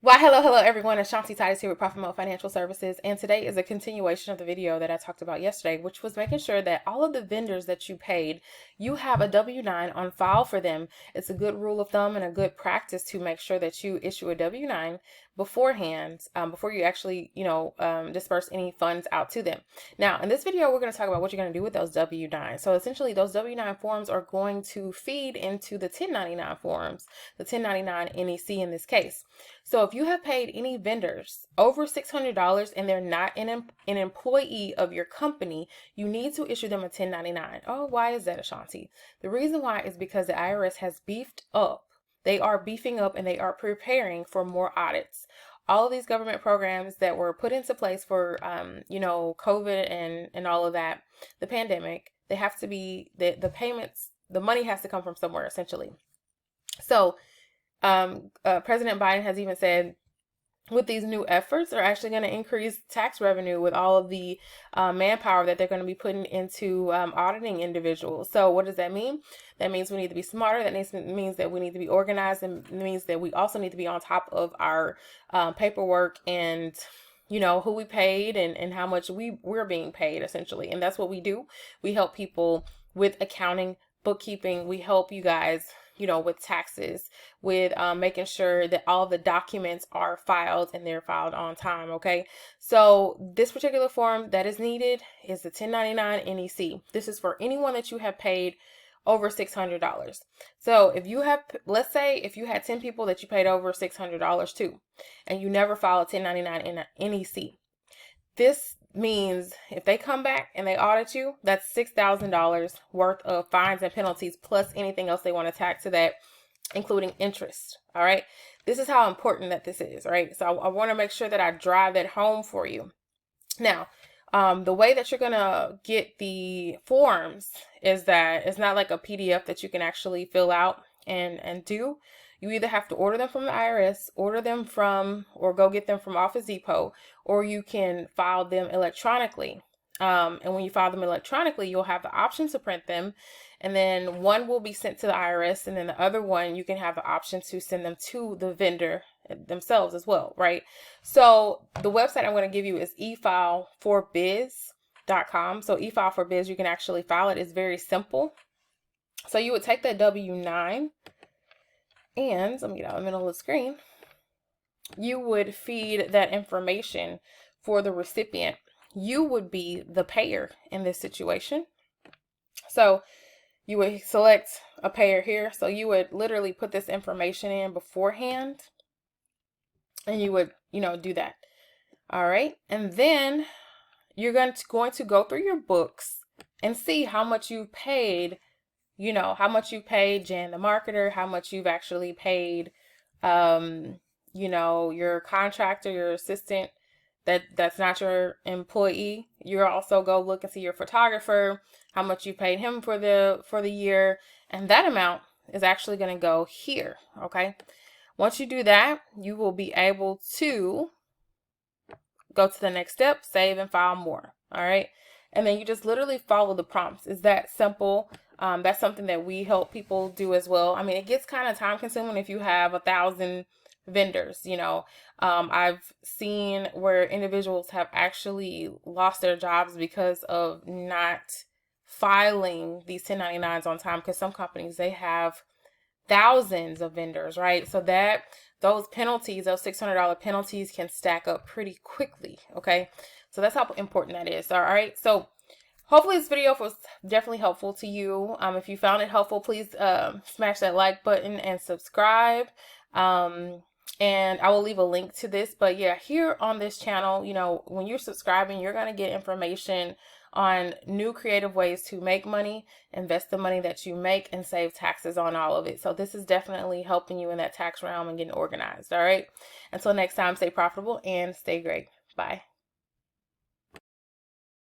Why, hello everyone. It's Shanti Titus here with Profit Mode Financial Services, and today is a continuation of the video that I talked about yesterday, which was making sure that all of the vendors that you paid, you have a W-9 on file for them. It's a good rule of thumb and a good practice to make sure that you issue a W-9 beforehand, before you actually, disperse any funds out to them. Now, in this video, we're going to talk about what you're going to do with those W-9s. So essentially, those W-9 forms are going to feed into the 1099 forms, the 1099 NEC in this case. So if you have paid any vendors over $600 and they're not an employee of your company, you need to issue them a 1099. Oh, why is that, Ashanti? The reason why is because the IRS has beefed up. They are beefing up and they are preparing for more audits. All of these government programs that were put into place for, COVID and all of that, the pandemic, they have to be, the payments, the money has to come from somewhere, essentially. So President Biden has even said with these new efforts, they're actually going to increase tax revenue with all of the manpower that they're going to be putting into auditing individuals. So what does that mean? That means we need to be smarter. That means that we need to be organized, and it means that we also need to be on top of our paperwork and who we paid and how much we're being paid, essentially. And that's what we do. We help people with accounting, bookkeeping. We help you guys with taxes, with making sure that all the documents are filed and they're filed on time. Okay. So this particular form that is needed is the 1099 NEC. This is for anyone that you have paid over $600. So if you have, let's say if you had 10 people that you paid over $600 to, and you never file a 1099 in NEC, this means if they come back and they audit you, that's $6,000 worth of fines and penalties plus anything else they want to tack to that, including interest. All right. This is how important that this is. Right. So I want to make sure that I drive that home for you. Now, the way that you're going to get the forms is that it's not like a PDF that you can actually fill out and do. You either have to order them from the IRS, order them from, or go get them from Office Depot, or you can file them electronically. And when you file them electronically, you'll have the option to print them. And then one will be sent to the IRS, and then the other one, you can have the option to send them to the vendor themselves as well, right? So the website I'm going to give you is eFileForBiz.com. So eFileForBiz, you can actually file it. It's very simple. So you would take that W-9, and let me get out of the middle of the screen. You would feed that information for the recipient. You would be the payer in this situation. So you would select a payer here. So you would literally put this information in beforehand, and you would, do that. All right. And then you're going to go through your books and see how much you've paid. How much you paid Jan the marketer, how much you've actually paid, your contractor, your assistant, that's not your employee. You also go look and see your photographer, how much you paid him for the year. And that amount is actually going to go here. Okay. Once you do that, you will be able to go to the next step, save and file more. All right. And then you just literally follow the prompts. It's that simple. That's something that we help people do as well. I mean, it gets kind of time consuming if you have 1,000 vendors. I've seen where individuals have actually lost their jobs because of not filing these 1099s on time, because some companies, they have thousands of vendors, right? So that those penalties, those $600 penalties can stack up pretty quickly. Okay. So that's how important that is. All right. So hopefully this video was definitely helpful to you. If you found it helpful, please smash that like button and subscribe. And I will leave a link to this. But yeah, here on this channel, when you're subscribing, you're going to get information on new creative ways to make money, invest the money that you make, and save taxes on all of it. So this is definitely helping you in that tax realm and getting organized. All right. Until next time, stay profitable and stay great. Bye.